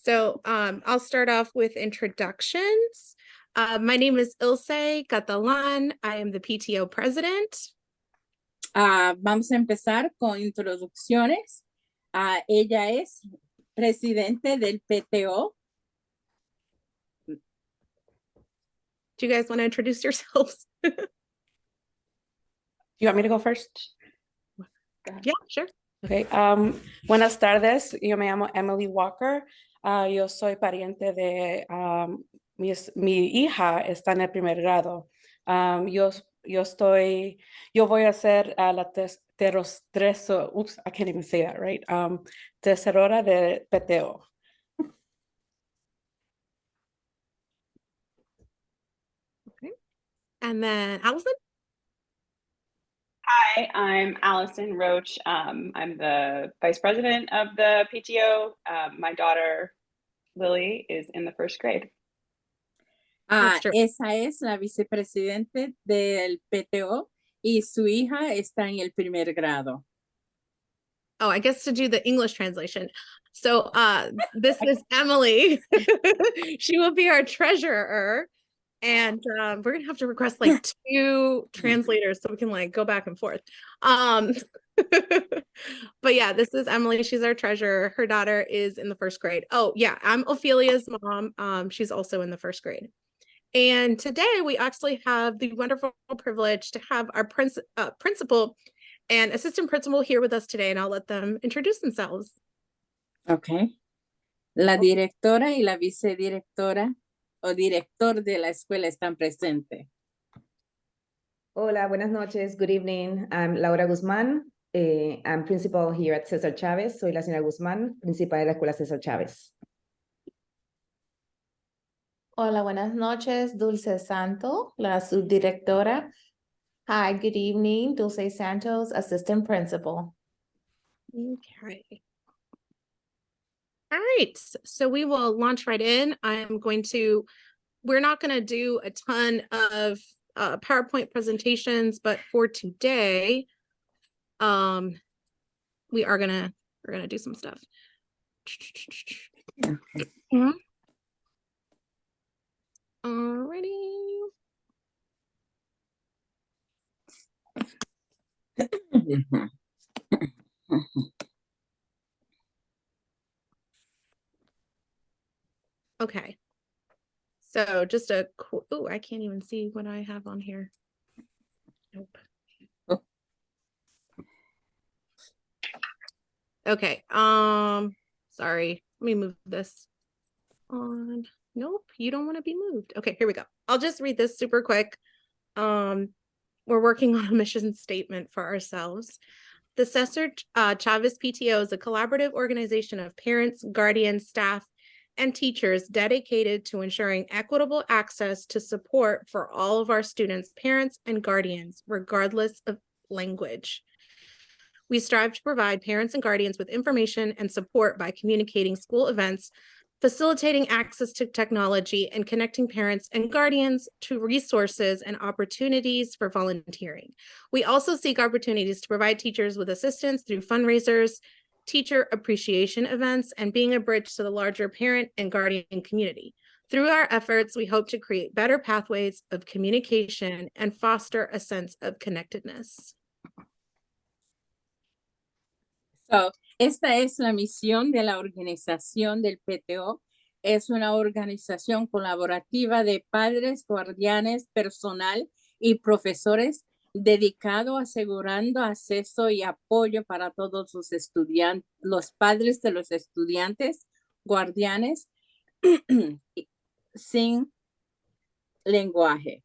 So I'll start off with introductions. My name is Ilse Catalan. I am the PTO president. Vamos a empezar con introducciones. Ella es presidente del PTO. Do you guys want to introduce yourselves? You want me to go first? Yeah, sure. Okay. Buenas tardes. Yo me llamo Emily Walker. Yo soy pariente de mi hija está en el primer grado. Yo voy a ser la oops, I can't even say that, right? Tesorera de PTO. Okay. And then Allison? Hi, I'm Allison Roach. I'm the vice president of the PTO. My daughter, Lily, is in the first grade. Esa es la vicepresidente del PTO y su hija está en el primer grado. Oh, I guess to do the English translation. So this is Emily. She will be our treasurer. And we're gonna have to request like 2 translators so we can like go back and forth. But yeah, this is Emily. She's our treasurer. Her daughter is in the first grade. Oh yeah, I'm Ophelia's mom. She's also in the first grade. And today we actually have the wonderful privilege to have our principal and assistant principal here with us today, and I'll let them introduce themselves. Okay. La directora y la vicedirectora o director de la escuela están presentes. Hola, buenas noches. Good evening. I'm Laura Guzmán. I'm principal here at César Chávez. Soy la señora Guzmán, principal de la escuela César Chávez. Hola, buenas noches. Dulce Santo, la subdirectora. Hi, good evening. Dulce Santos, assistant principal. Okay. All right, so we will launch right in. We're not going to do a ton of PowerPoint presentations, but for today, we're gonna do some stuff. Okay. Alrighty. Okay. So just I can't even see what I have on here. Nope. Oh. Okay. Sorry. Let me move this on. Nope, you don't want to be moved. Okay, here we go. I'll just read this super quick. We're working on a mission statement for ourselves. The César Chávez PTO is a collaborative organization of parents, guardians, staff, and teachers dedicated to ensuring equitable access to support for all of our students, parents, and guardians, regardless of language. We strive to provide parents and guardians with information and support by communicating school events, facilitating access to technology, and connecting parents and guardians to resources and opportunities for volunteering. We also seek opportunities to provide teachers with assistance through fundraisers, teacher appreciation events, and being a bridge to the larger parent and guardian community. Through our efforts, we hope to create better pathways of communication and foster a sense of connectedness. So, esta es la misión de la organización del PTO. Es una organización colaborativa de padres, guardianes, personal y profesores dedicado a asegurando acceso y apoyo para todos los estudiantes, los padres de los estudiantes, guardianes, sin lenguaje.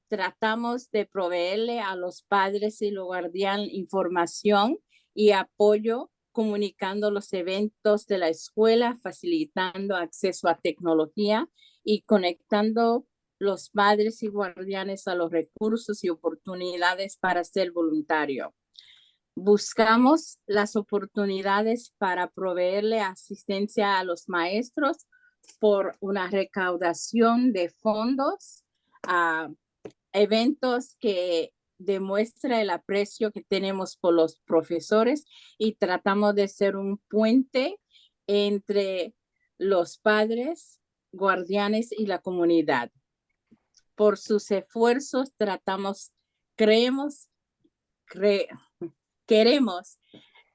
Tratamos de proveerle a los padres y los guardianes información y apoyo, comunicando los eventos de la escuela, facilitando acceso a tecnología y conectando los padres y guardianes a los recursos y oportunidades para ser voluntario. Buscamos las oportunidades para proveerle asistencia a los maestros por una recaudación de fondos a eventos que demuestra el aprecio que tenemos por los profesores y tratamos de ser un puente entre los padres, guardianes y la comunidad. Por sus esfuerzos queremos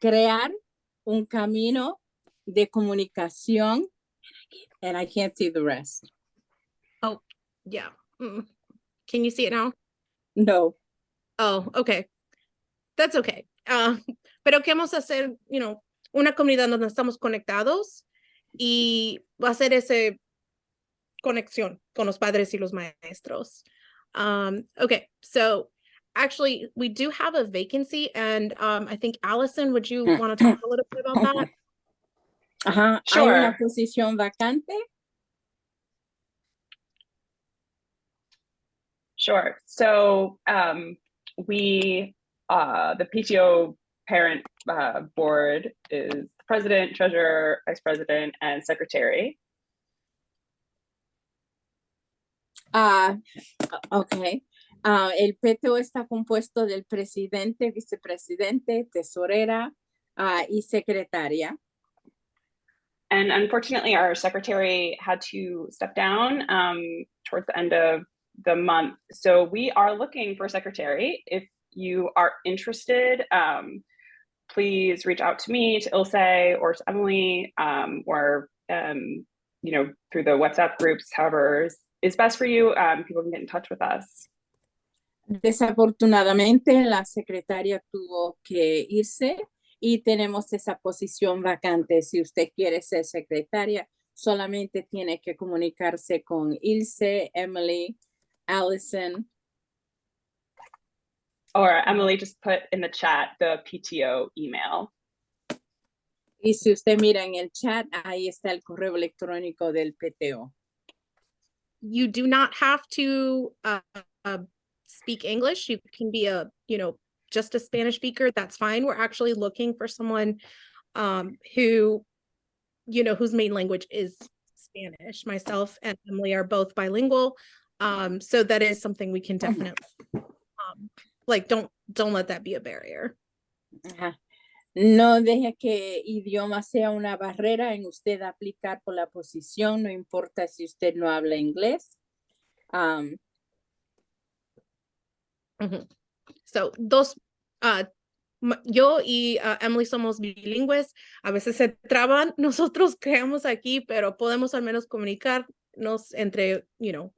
crear un camino de comunicación, and I can't see the rest. Yeah. Can you see it now? No. Oh, okay. That's okay. Pero queremos hacer, una comunidad donde estamos conectados y va a ser esa conexión con los padres y los maestros. Okay, so actually we do have a vacancy and I think Allison, would you want to talk a little bit about that? Ajá. Hay una posición vacante. Sure. So we, the PTO parent board is president, treasurer, vice president, and secretary. Okay. El PTO está compuesto del presidente, vicepresidente, tesorera y secretaria. And unfortunately, our secretary had to step down towards the end of the month. So we are looking for a secretary. If you are interested, please reach out to me, to Ilse, or to Emily, or through the WhatsApp groups, however is best for you. People can get in touch with us. Desafortunadamente, la secretaria tuvo que irse y tenemos esa posición vacante. Si usted quiere ser secretaria, solamente tiene que comunicarse con Ilse, Emily, Allison. Or Emily just put in the chat the PTO email. Y si usted mira en el chat, ahí está el correo electrónico del PTO. You do not have to speak English. You can be just a Spanish speaker. That's fine. We're actually looking for someone who, whose main language is Spanish. Myself and Emily are both bilingual. So that is something we can definitely, don't let that be a barrier. Ajá. No deje que idioma sea una barrera en usted aplicar por la posición, no importa si usted no habla inglés. So, yo y Emily somos bilingües, a veces se traban, nosotros creamos aquí, pero podemos al menos comunicarnos entre,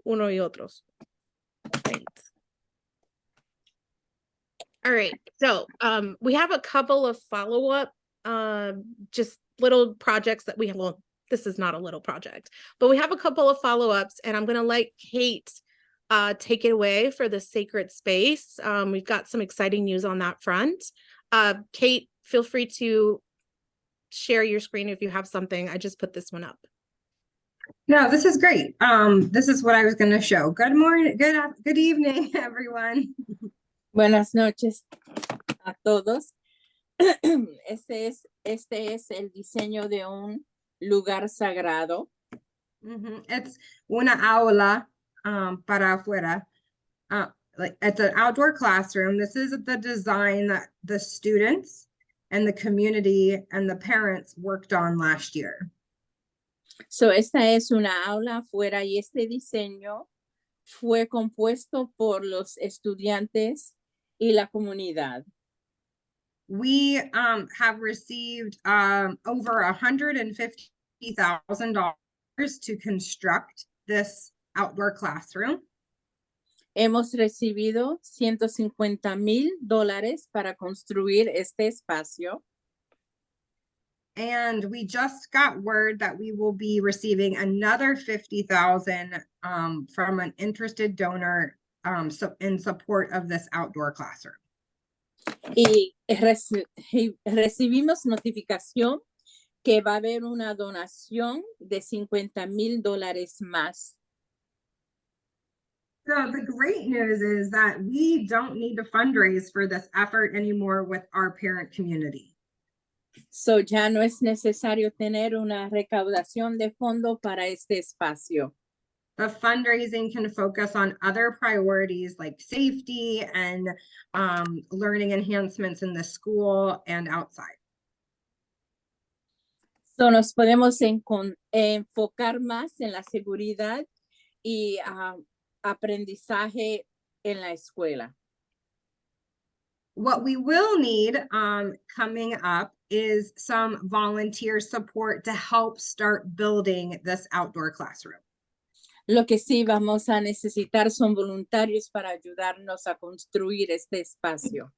uno y otros. Right. All right, so we have a couple of follow-up, just little projects that we have. Well, this is not a little project, but we have a couple of follow-ups, and I'm going to let Kate take it away for the sacred space. We've got some exciting news on that front. Kate, feel free to share your screen if you have something. I just put this one up. No, this is great. This is what I was going to show. Good morning, good evening, everyone. Buenas noches a todos. Este es el diseño de un lugar sagrado. It's una aula para afuera. It's an outdoor classroom. This is the design that the students and the community and the parents worked on last year. So esta es una aula afuera y este diseño fue compuesto por los estudiantes y la comunidad. We have received over $150,000 to construct this outdoor classroom. Hemos recibido $150,000 para construir este espacio. And we just got word that we will be receiving another $50,000 from an interested donor in support of this outdoor classroom. Y recibimos notificación que va a haber una donación de $50,000 más. So the great news is that we don't need to fundraise for this effort anymore with our parent community. So ya no es necesario tener una recaudación de fondo para este espacio. The fundraising can focus on other priorities like safety and learning enhancements in the school and outside. So nos podemos enfocar más en la seguridad y aprendizaje en la escuela. What we will need coming up is some volunteer support to help start building this outdoor classroom. Lo que sí vamos a necesitar son voluntarios para ayudarnos a construir este espacio.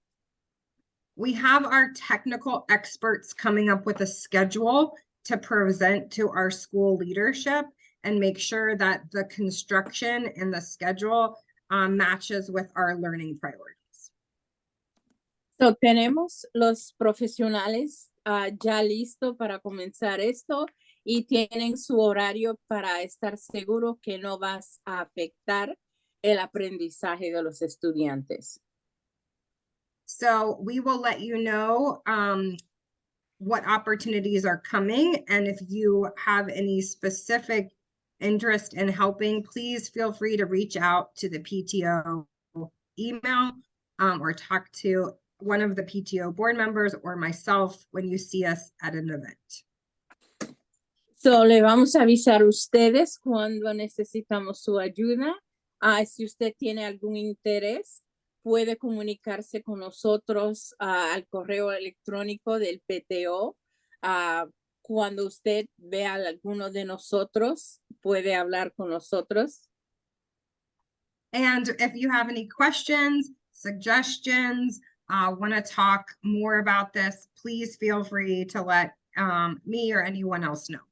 We have our technical experts coming up with a schedule to present to our school leadership and make sure that the construction and the schedule matches with our learning priorities. So, tenemos los profesionales ya listos para comenzar esto y tienen su horario para estar seguro que no vas a afectar el aprendizaje de los estudiantes. So we will let you know what opportunities are coming, and if you have any specific interest in helping, please feel free to reach out to the PTO email or talk to one of the PTO board members or myself when you see us at an event. So, le vamos a avisar a ustedes cuando necesitamos su ayuda. Si usted tiene algún interés, puede comunicarse con nosotros al correo electrónico del PTO. Cuando usted vea a alguno de nosotros, puede hablar con nosotros. And if you have any questions, suggestions, want to talk more about this, please feel free to let me or anyone else know.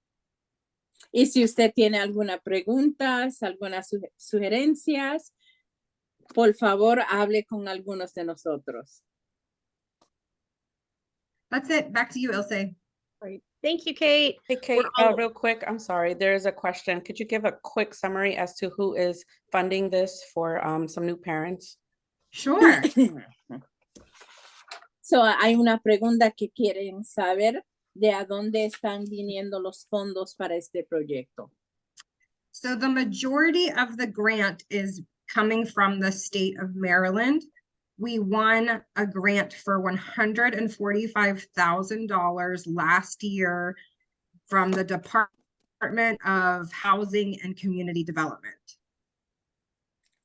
Y si usted tiene alguna preguntas, algunas sugerencias, por favor, hable con algunos de nosotros. That's it. Back to you, Ilse. Great. Thank you, Kate. Hey, Kate, all- real quick, I'm sorry, there's a question. Could you give a quick summary as to who is funding this for some new parents? Sure. So, hay una pregunta que quieren saber de a dónde están viniendo los fondos para este proyecto. So the majority of the grant is coming from the state of Maryland. We won a grant for $145,000 last year from the Department of Housing and Community Development.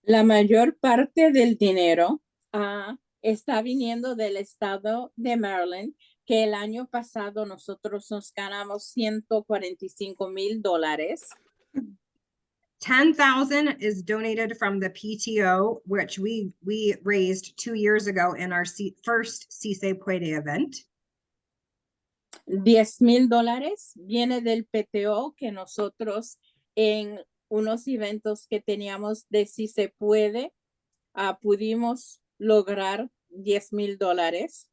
La mayor parte del dinero está viniendo del estado de Maryland, que el año pasado nosotros nos ganamos $145,000. 10,000 is donated from the PTO, which we raised 2 years ago in our first Si Se Puede event. $10,000 viene del PTO que nosotros en unos eventos que teníamos de Si Se Puede, pudimos lograr $10,000.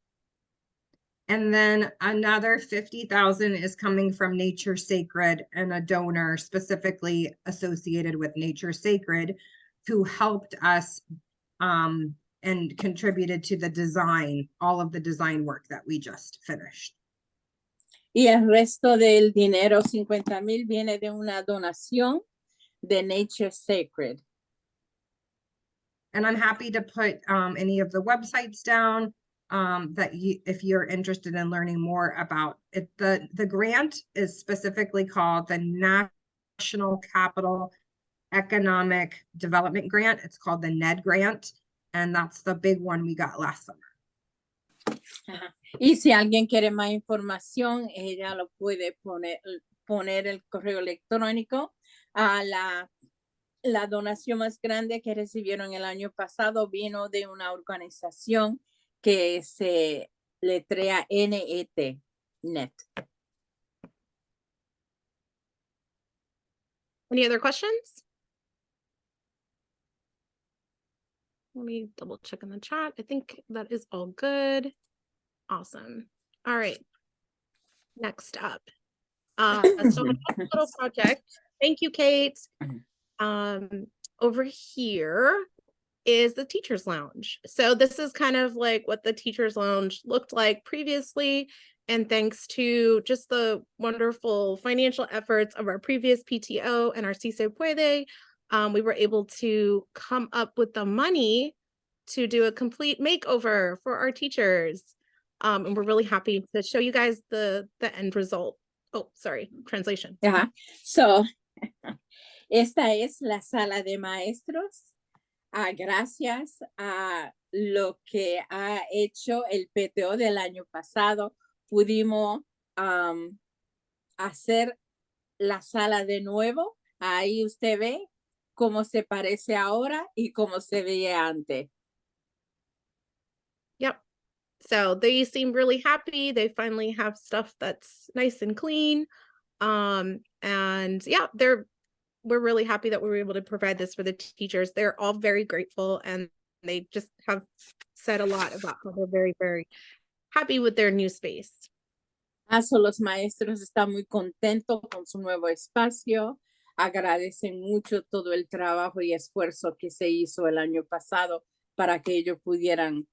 And then another 50,000 is coming from Nature Sacred and a donor specifically associated with Nature Sacred who helped us and contributed to the design, all of the design work that we just finished. Y el resto del dinero, 50,000, viene de una donación de Nature Sacred. And I'm happy to put any of the websites down that if you're interested in learning more about it. The grant is specifically called the National Capital Economic Development Grant. It's called the NED grant, and that's the big one we got last summer. Y si alguien quiere más información, ella lo puede poner el correo electrónico a la donación más grande que recibieron el año pasado vino de una organización que se letrea NET, NET. Any other questions? Let me double check in the chat. I think that is all good. Awesome. All right. Next up. So a little project. Thank you, Kate. Over here is the Teachers Lounge. So this is kind of like what the Teachers Lounge looked like previously. And thanks to just the wonderful financial efforts of our previous PTO and our Si Se Puede, we were able to come up with the money to do a complete makeover for our teachers. And we're really happy to show you guys the end result Oh, sorry, translation. Ajá. So, esta es la sala de maestros. Gracias a lo que ha hecho el PTO del año pasado, pudimos hacer la sala de nuevo. Ahí usted ve cómo se parece ahora y cómo se veía antes. Yep. So they seem really happy. They finally have stuff that's nice and clean. And yeah, we're really happy that we were able to provide this for the teachers. They're all very grateful, and they just have said a lot about how they're very, very happy with their new space. Los maestros están muy contentos con su nuevo espacio. Agradecen mucho todo el trabajo y esfuerzo que se hizo el año pasado para que ellos pudieran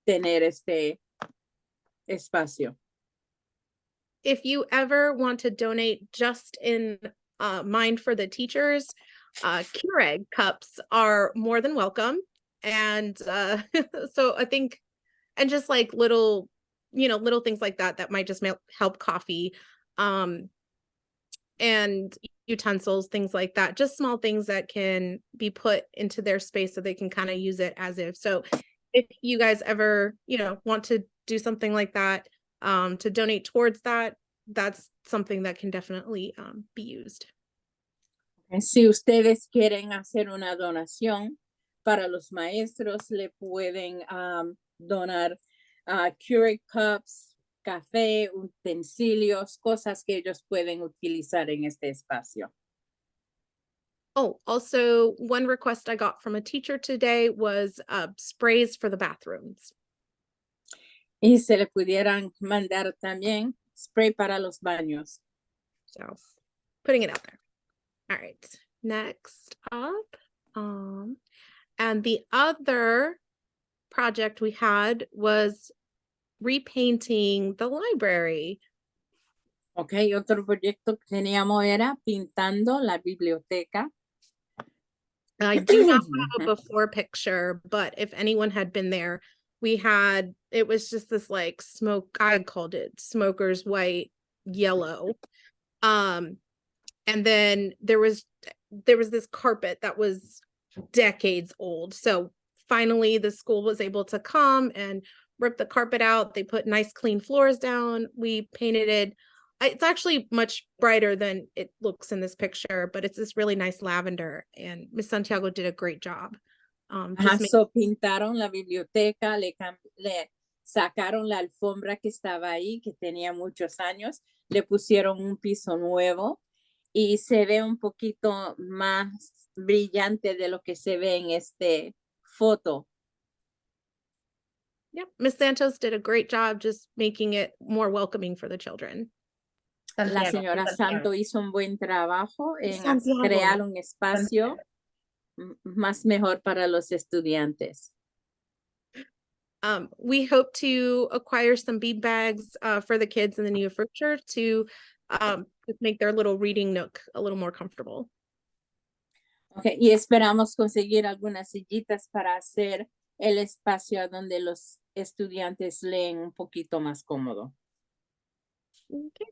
tener este espacio. If you ever want to donate just in mind for the teachers, Keurig cups are more than welcome. And so I think, and just like little things like that might just help coffee, and utensils, things like that, just small things that can be put into their space so they can kind of use it as if. So if you guys ever, want to do something like that, to donate towards that, that's something that can definitely be used. Si ustedes quieren hacer una donación para los maestros, le pueden donar Keurig cups, café, utensilios, cosas que ellos pueden utilizar en este espacio. Oh, also one request I got from a teacher today was sprays for the bathrooms. Y se le pudieran mandar también spray para los baños. So putting it out there. All right, next up. And the other project we had was repainting the library. Ok, otro proyecto que teníamos era pintando la biblioteca. I do not have a before picture, but if anyone had been there, it was just this like smoke, I called it smoker's white yellow. And then there was this carpet that was decades old. So finally the school was able to come and rip the carpet out. They put nice clean floors down. We painted it. It's actually much brighter than it looks in this picture, but it's this really nice lavender, and Miss Santiago did a great job. So pintaron la biblioteca, le sacaron la alfombra que estaba ahí, que tenía muchos años, le pusieron un piso nuevo y se ve un poquito más brillante de lo que se ve en este foto. Yep, Miss Santos did a great job just making it more welcoming for the children. La señora Santo hizo un buen trabajo en crear un espacio más mejor para los estudiantes. We hope to acquire some bead bags for the kids in the near future to make their little reading nook a little more comfortable. Okay, y esperamos conseguir algunas sillitas para hacer el espacio donde los estudiantes leen un poquito más cómodo. Okay.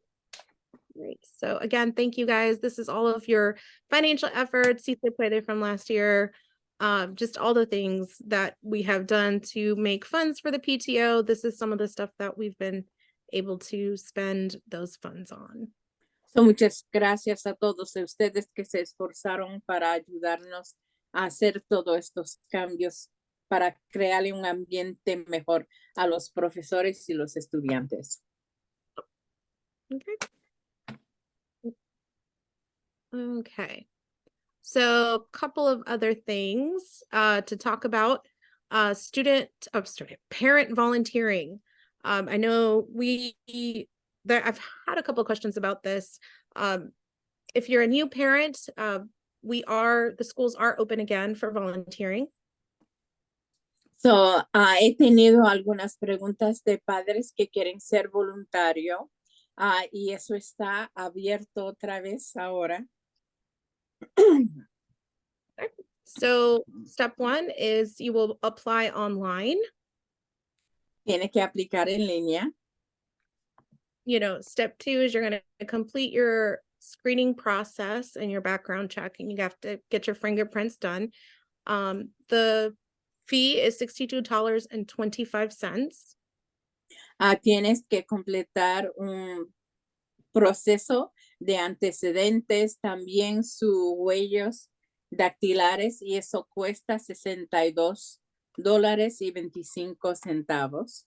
Great. So again, thank you guys. This is all of your financial efforts, Si Se Puede from last year, just all the things that we have done to make funds for the PTO. This is some of the stuff that we've been able to spend those funds on. So muchas gracias a todos ustedes que se esforzaron para ayudarnos a hacer todos estos cambios para crearle un ambiente mejor a los profesores y los estudiantes. Okay. Okay. So a couple of other things to talk about. Parent volunteering. I know I've had a couple of questions about this. If you're a new parent, the schools are open again for volunteering. So, he tenido algunas preguntas de padres que quieren ser voluntario, y eso está abierto otra vez ahora. So step 1 is you will apply online. Tiene que aplicar en línea. step 2 is you're going to complete your screening process and your background check, and you have to get your fingerprints done. The fee is $62.25. Tienes que completar un proceso de antecedentes, también sus huellas dactilares, y eso cuesta $62.25.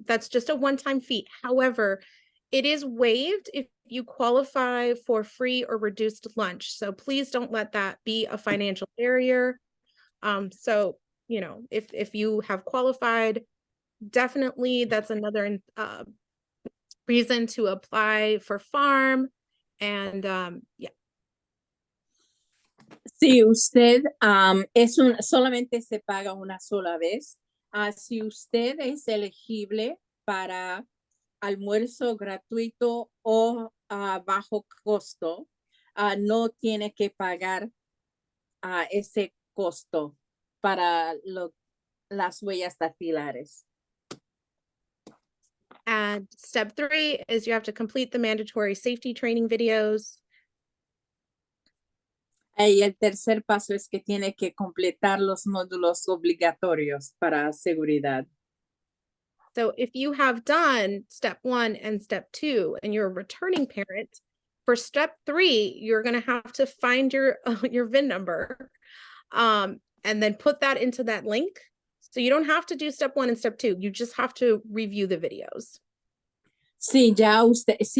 That's just a one-time fee. However, it is waived if you qualify for free or reduced lunch. So please don't let that be a financial barrier. So, if you have qualified, definitely that's another reason to apply for farm. And yeah. Si usted solamente se paga una sola vez, si usted es elegible para almuerzo gratuito o bajo costo, no tiene que pagar ese costo para las huellas dactilares. And step 3 is you have to complete the mandatory safety training videos. Y el tercer paso es que tiene que completar los módulos obligatorios para seguridad. So if you have done step 1 and step 2 and you're a returning parent, for step 3, you're going to have to find your VIN number and then put that into that link. So you don't have to do step 1 and step 2. You just have to review the videos. Si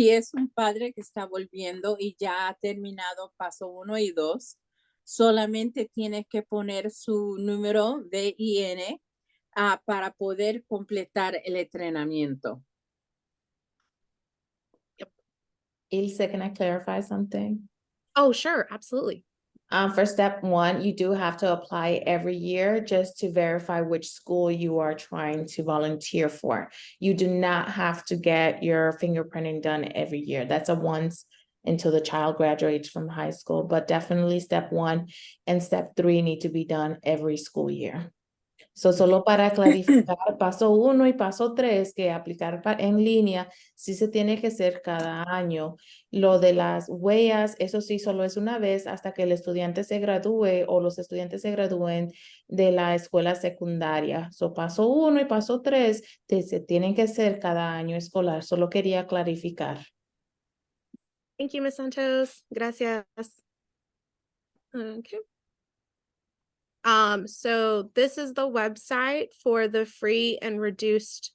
es un padre que está volviendo y ya ha terminado paso 1 y 2, solamente tiene que poner su número de IN para poder completar el entrenamiento. Ilse, can I clarify something? Oh, sure. Absolutely. For step 1, you do have to apply every year just to verify which school you are trying to volunteer for. You do not have to get your fingerprinting done every year. That's a once until the child graduates from high school, but definitely step 1 and step 3 need to be done every school year. So, solo para clarificar, paso 1 y paso 3, que aplicar en línea, sí se tiene que hacer cada año. Lo de las huellas, eso sí solo es una vez hasta que el estudiante se gradúe o los estudiantes se gradúen de la escuela secundaria. So, paso 1 y paso 3 se tienen que hacer cada año escolar. Solo quería clarificar. Thank you, Ms. Santos. Gracias. Okay. So this is the website for the free and reduced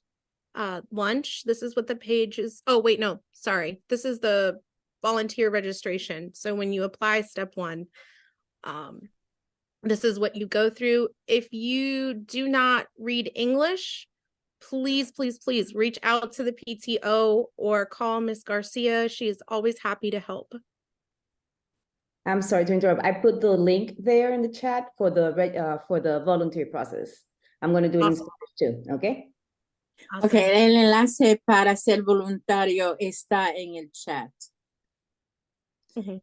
lunch. This is what the page is. Oh, wait, no, sorry. This is the volunteer registration. So when you apply step 1, this is what you go through. If you do not read English, please, please, please reach out to the PTO or call Ms. Garcia. She is always happy to help. I'm sorry to interrupt. I put the link there in the chat for the volunteer process. I'm going to do it in Spanish too, okay? Awesome. Okay, el enlace para ser voluntario está en el chat.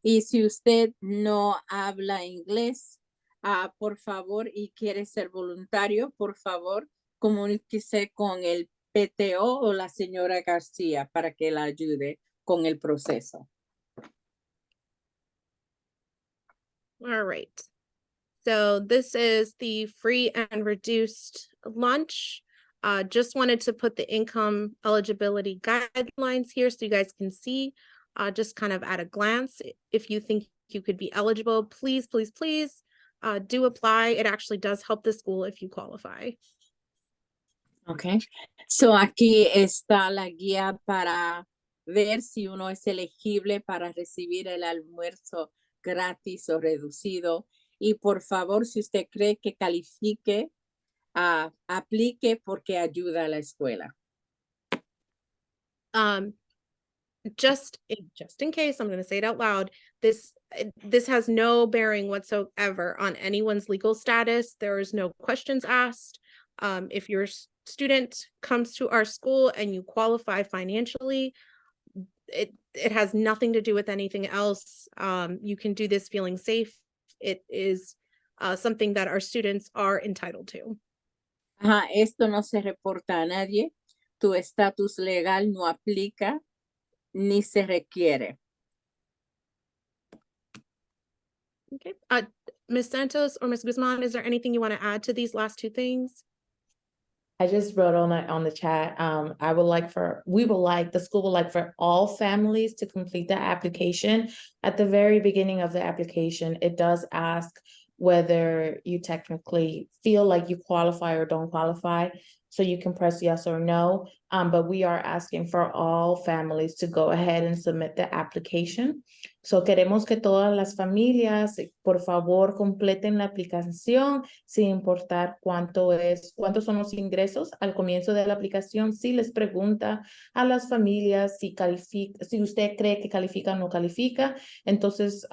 Y si usted no habla inglés, por favor, y quiere ser voluntario, por favor, comuníquese con el PTO o la señora García para que la ayude con el proceso. All right. So this is the free and reduced lunch. Just wanted to put the income eligibility guidelines here so you guys can see just kind of at a glance. If you think you could be eligible, please, please, please do apply. It actually does help the school if you qualify. Okay. So aquí está la guía para ver si uno es elegible para recibir el almuerzo gratis o reducido. Y por favor, si usted cree que califique, aplique porque ayuda a la escuela. Just in case, I'm going to say it out loud, this has no bearing whatsoever on anyone's legal status. There is no questions asked. If your student comes to our school and you qualify financially, it has nothing to do with anything else. You can do this feeling safe. It is something that our students are entitled to. Esto no se reporta a nadie. tu estatus legal no aplica ni se requiere. Okay. Ms. Santos or Ms. Guzman, is there anything you want to add to these last two things? I just wrote on the chat, the school would like for all families to complete the application. At the very beginning of the application, it does ask whether you technically feel like you qualify or don't qualify. So you can press yes or no, but we are asking for all families to go ahead and submit the application. So queremos que todas las familias, por favor, completen la aplicación sin importar cuántos son los ingresos al comienzo de la aplicación. Si les pregunta a las familias si usted cree que califica o no califica, entonces,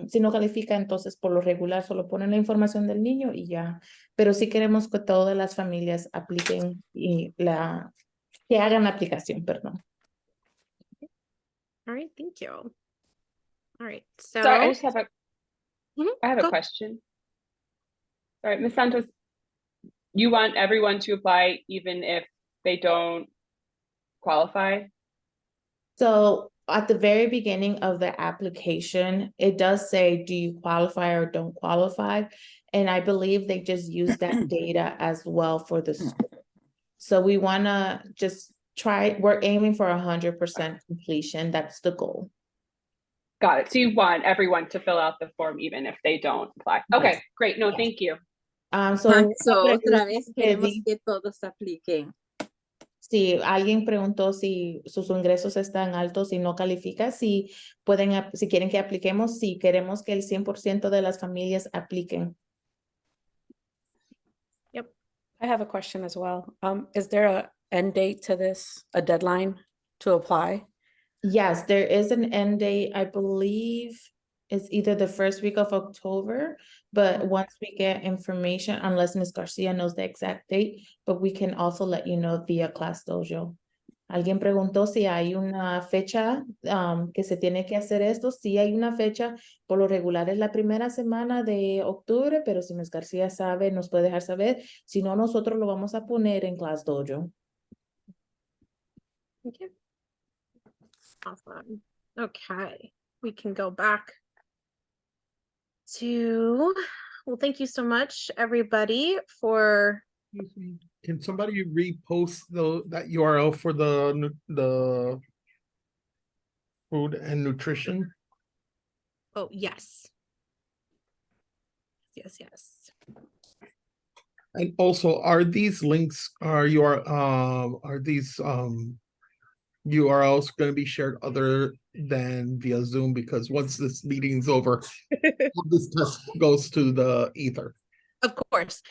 si no califica, entonces por lo regular solo ponen la información del niño y ya. Pero sí queremos que todas las familias apliquen que hagan la aplicación, perdón. All right, thank you. All right, so. Sorry, I just have a Go. question. All right, Ms. Santos, you want everyone to apply even if they don't qualify? So at the very beginning of the application, it does say, do you qualify or don't qualify? And I believe they just use that data as well for the school. So we wanna just we're aiming for 100% completion. That's the goal. Got it. So you want everyone to fill out the form even if they don't apply. Okay, Yes. great. No, Yes. thank you. So otra vez queremos que todos apliquen. Si alguien preguntó si sus ingresos están altos y no califica, si quieren que apliquemos, si queremos que el 100% de las familias apliquen. Yep. I have a question as well. Is there a end date to this, a deadline to apply? Yes, there is an end date. I believe it's either the first week of October, but once we get information, unless Ms. Garcia knows the exact date, but we can also let you know via Class Dojo. Alguien preguntó si hay una fecha que se tiene que hacer esto. Sí hay una fecha, por lo regular es la primera semana de octubre, pero si Ms. Garcia sabe, nos puede dejar saber. Si no, nosotros lo vamos a poner en Class Dojo. Okay. Awesome. Okay, we can go back to, well, thank you so much, everybody, for. Excuse me. Can somebody repost that URL for the food and nutrition? Oh, yes. Yes, yes. And also, are these links, are these URLs going to be shared other than via Zoom? Because once this meeting's over, this test goes to the ether. Of course,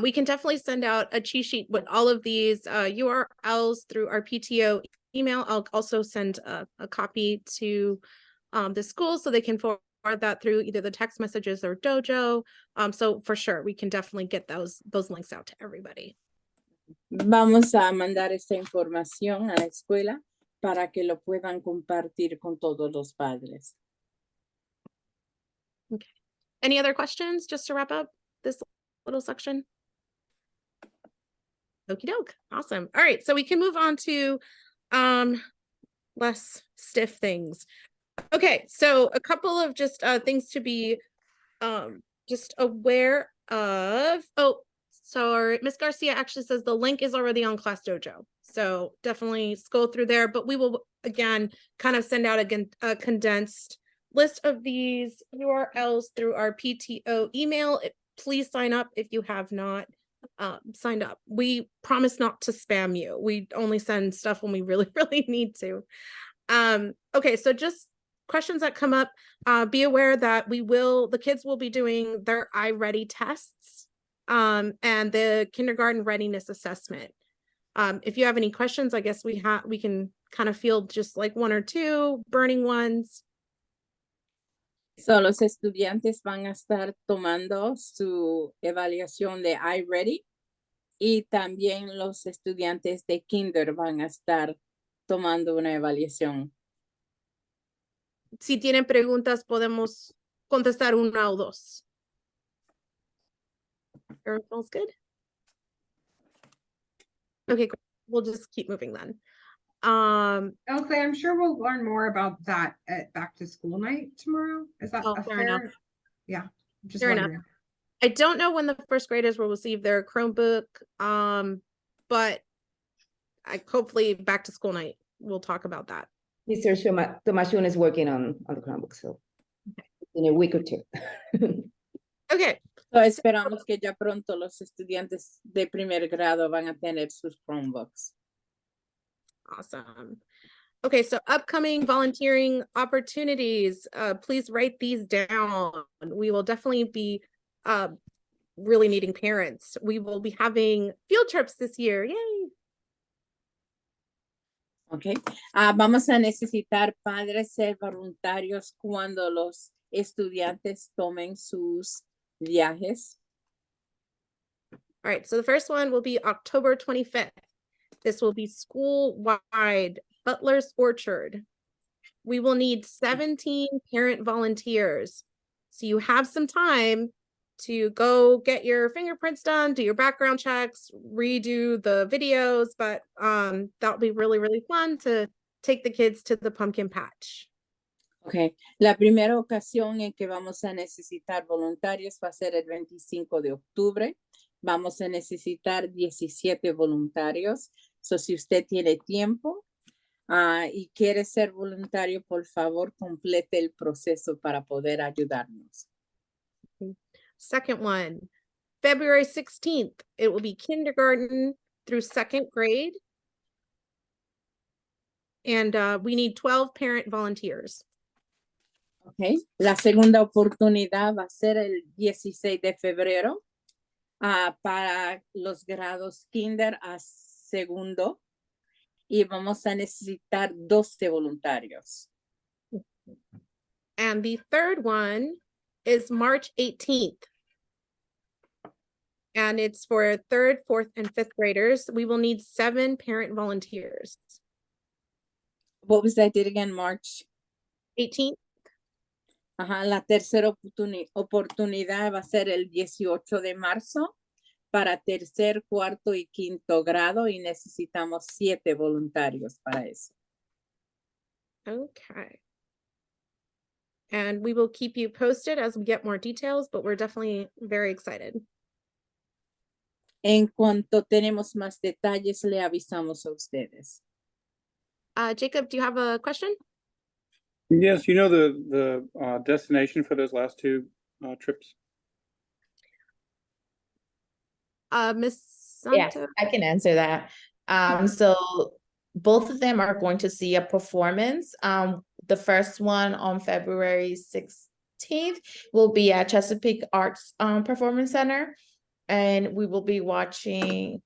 we can definitely send out a cheat sheet with all of these URLs through our PTO email. I'll also send a copy to the school so they can forward that through either the text messages or Dojo. So for sure, we can definitely get those links out to everybody. Vamos a mandar esta información a la escuela para que lo puedan compartir con todos los padres. Okay. Any other questions just to wrap up this little section? Okie doke. Awesome. All right. So we can move on to less stiff things. Okay. So a couple of just things to be just aware of. Oh, so Ms. Garcia actually says the link is already on Class Dojo. So definitely scroll through there, but we will again kind of send out a condensed list of these URLs through our PTO email. Please sign up if you have not signed up. We promise not to spam you. We only send stuff when we really, really need to. Okay, so just questions that come up, be aware that the kids will be doing their iReady tests and the kindergarten readiness assessment. If you have any questions, I guess we can kind of field just like one or two burning ones. So los estudiantes van a estar tomando su evaluación de iReady y también los estudiantes de kinder van a estar tomando una evaluación. Si tienen preguntas, podemos contestar una o dos. Everyone feels good? Okay, great. we'll just keep moving then. Elsie, I'm sure we'll learn more about that at back to school night tomorrow. Is that Oh, a fair enough. Yeah, just Fair enough. wondering. I don't know when the first graders will receive their Chromebook, but hopefully back to school night, we'll talk about that. Mr. Tomashun is working on the Chromebook, so in a week or two. Okay, So, esperamos que ya pronto los estudiantes de primer grado van a tener sus Chromebooks. awesome. Okay, so upcoming volunteering opportunities, please write these down. We will definitely be really needing parents. We will be having field trips this year. Yay! Okay. Vamos a necesitar padres ser voluntarios cuando los estudiantes tomen sus viajes. All right, so the first one will be October 25th. This will be school-wide, Butler's Orchard. We will need 17 parent volunteers. So you have some time to go get your fingerprints done, do your background checks, redo the videos, but that'll be really, really fun to take the kids to the pumpkin patch. Okay. La primera ocasión en que vamos a necesitar voluntarios va a ser el 25 de octubre. Vamos a necesitar 17 voluntarios. So, si usted tiene tiempo y quiere ser voluntario, por favor, complete el proceso para poder ayudarnos. Second one, February 16th. It will be kindergarten through second grade. And we need 12 parent volunteers. Okay. La segunda oportunidad va a ser el 16 de febrero para los grados kinder a segundo y vamos a necesitar 12 voluntarios. And the third one is March 18th. And it's for third, fourth, and fifth graders. We will need 7 parent volunteers. What was that date again? March 18th. Ajá, la tercera oportunidad va a ser el 18 de marzo para tercer, cuarto y quinto grado y necesitamos 7 voluntarios para eso. Okay. And we will keep you posted as we get more details, but we're definitely very excited. En cuanto tenemos más detalles, le avisamos a ustedes. Jacob, do you have a question? Yes, you know the destination for those last 2 trips? Miss Yes, Santos? I can answer that. So both of them are going to see a performance. The first one on February 16th will be at Chesapeake Arts Performance Center. And we will be watching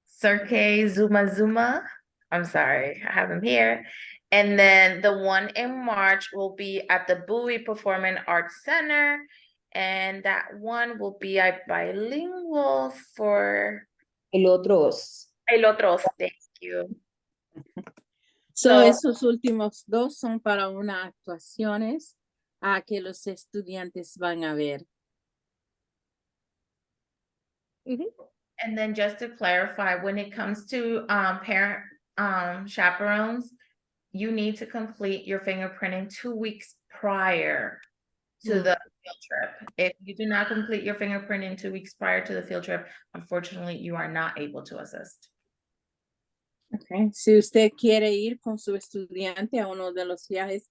Cirque Zuma Zuma. I'm sorry, I have them here. And then the one in March will be at the Bowie Performing Arts Center. And that one will be a bilingual for El otros. El Otros. Thank you. So, So- esos últimos 2 son para unas actuaciones que los estudiantes van a ver. And then just to clarify, when it comes to parent chaperones, you need to complete your fingerprinting 2 weeks prior to the field trip. If you do not complete your fingerprinting 2 weeks prior to the field trip, unfortunately, you are not able to assist. Okay. Si usted quiere ir con su estudiante a uno de los viajes,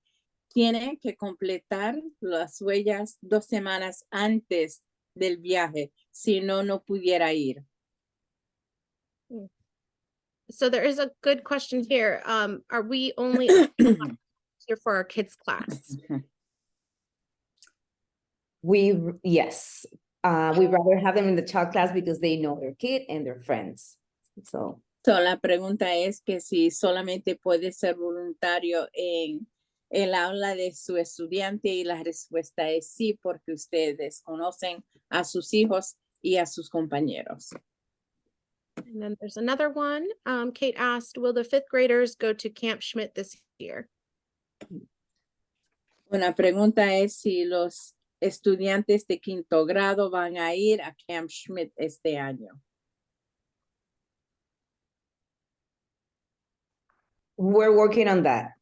tiene que completar las huellas 2 semanas antes del viaje, si no, no pudiera ir. So there is a good question here. Are we only here for our kids class? Yes, we'd rather have them in the child class because they know their kid and their friends. So So, la pregunta es que si solamente puede ser voluntario en el aula de su estudiante y la respuesta es sí, porque ustedes conocen a sus hijos y a sus compañeros. And then there's another one. Kate asked, will the fifth graders go to Camp Schmidt this year? Una pregunta es si los estudiantes de quinto grado van a ir a Camp Schmidt este año. We're working on that.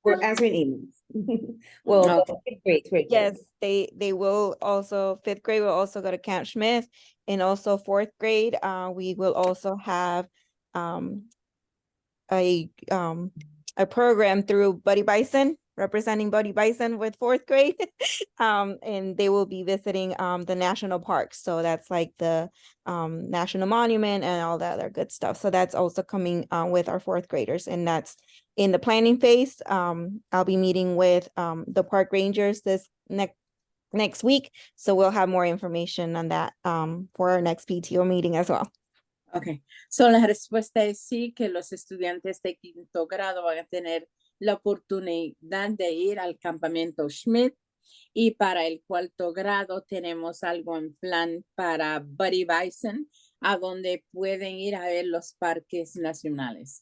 We're answering emails. Well, Okay. great. Yes, they will also, fifth grade will also go to Camp Smith, and also fourth grade, we will also have a program through Buddy Bison, representing Buddy Bison with fourth grade. And they will be visiting the national parks. So that's like the national monument and all that other good stuff. So that's also coming with our fourth graders, and that's in the planning phase. I'll be meeting with the park rangers this next week. So we'll have more information on that for our next PTO meeting as well. Ok, so la respuesta es sí, que los estudiantes de quinto grado van a tener la oportunidad de ir al campamento Schmidt, y para el cuarto grado tenemos algo en plan para Buddy Bison, a donde pueden ir a ver los parques nacionales.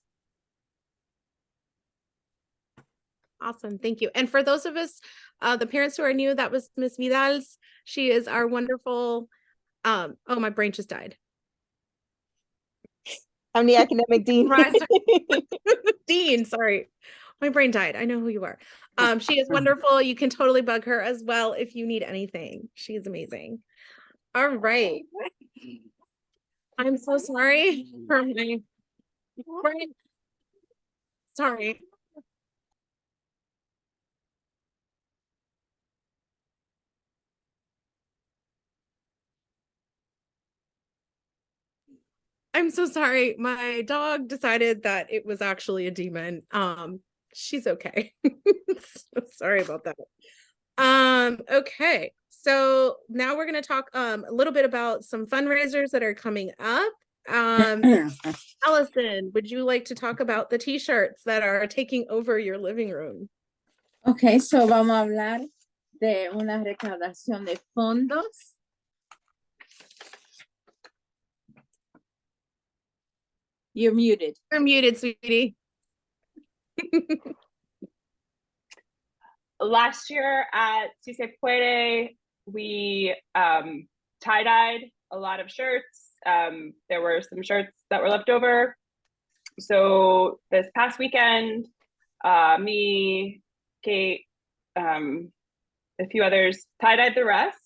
Awesome, thank you. And for those of us, the parents who are new, that was Miss Vidal's. She is our wonderful, oh, my brain just died. I'm the academic dean. Dean, sorry. My brain died. I know who you are. She is wonderful. You can totally bug her as well if you need anything. She's amazing. All right. I'm so sorry for my brain. Sorry. I'm so sorry. My dog decided that it was actually a demon. She's okay. So sorry about that. Okay. So now we're going to talk a little bit about some fundraisers that are coming up. Allison, would you like to talk about the t-shirts that are taking over your living room? Ok, so vamos a hablar de una recaudación de fondos. You're muted. You're muted, sweetie. Last year at Si Se Puede, we tie-dyed a lot of shirts. There were some shirts that were left over. So this past weekend, me, Kate, a few others tie-dyed the rest.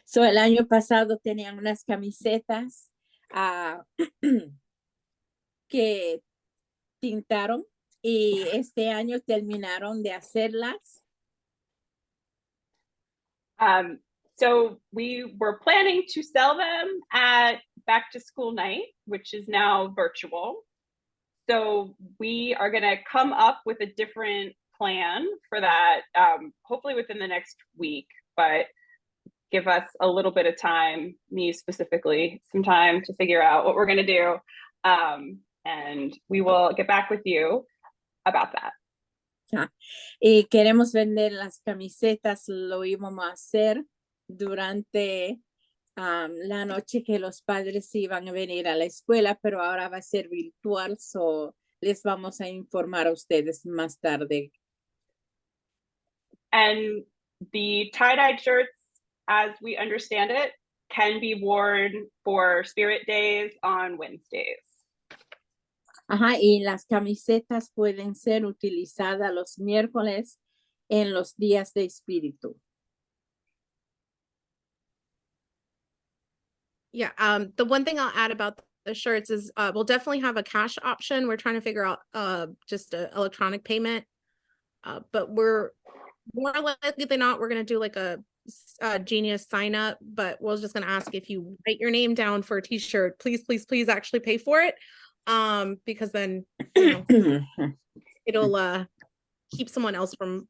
So el año pasado tenían unas camisetas que tintaron, y este año terminaron de hacerlas. So we were planning to sell them at Back to School Night, which is now virtual. So we are going to come up with a different plan for that, hopefully within the next week, but give us a little bit of time, me specifically, some time to figure out what we're going to do. And we will get back with you about that. Y queremos vender las camisetas, lo íbamos a hacer durante la noche que los padres iban a venir a la escuela, pero ahora va a ser virtual, so les vamos a informar a ustedes más tarde. And the tie-dyed shirts, as we understand it, can be worn for Spirit Days on Wednesdays. Ajá, y las camisetas pueden ser utilizadas los miércoles en los días de espíritu. Yeah, the one thing I'll add about the shirts is we'll definitely have a cash option. We're trying to figure out just an electronic payment, but we're more likely than not, we're going to do like a Genius sign up, but we're just going to ask if you write your name down for a t-shirt, please actually pay for it, because then it'll keep someone else from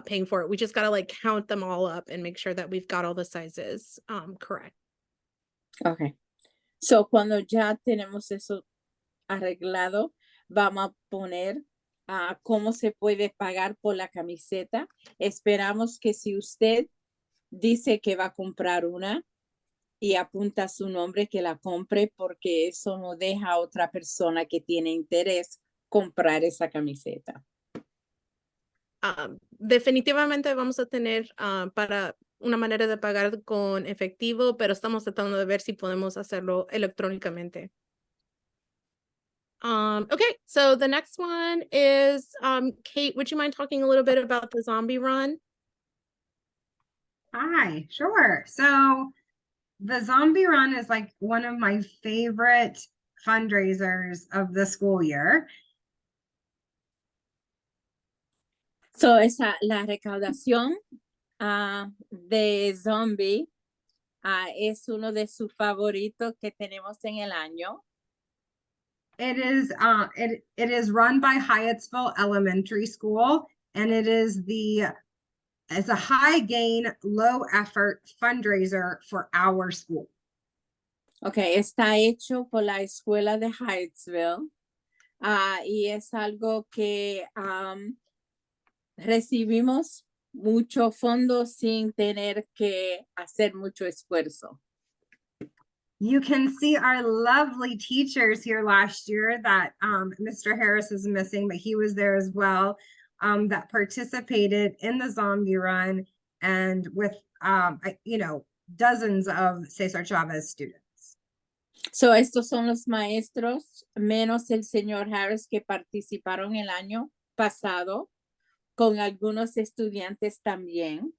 paying for it. We just got to like count them all up and make sure that we've got all the sizes correct. Okay. So cuando ya tenemos eso arreglado, vamos a poner cómo se puede pagar por la camiseta. Esperamos que si usted dice que va a comprar una y apunta su nombre, que la compre, porque eso no deja a otra persona que tiene interés comprar esa camiseta. Definitivamente vamos a tener para una manera de pagar con efectivo, pero estamos tratando de ver si podemos hacerlo electrónicamente. Okay, so the next one is, Kate, would you mind talking a little bit about the zombie run? Hi, sure. So the zombie run is like one of my favorite fundraisers of the school year. So, la recaudación de zombie es uno de sus favoritos que tenemos en el año. It is run by Hyattsville Elementary School, and it's a high gain, low effort fundraiser for our school. Okay, está hecho por la escuela de Hyattsville y es algo que recibimos mucho fondo sin tener que hacer mucho esfuerzo. You can see our lovely teachers here last year that Mr. Harris is missing, but he was there as well, that participated in the zombie run and with, dozens of Cesar Chavez students. So, estos son los maestros, menos el señor Harris, que participaron el año pasado, con algunos estudiantes también.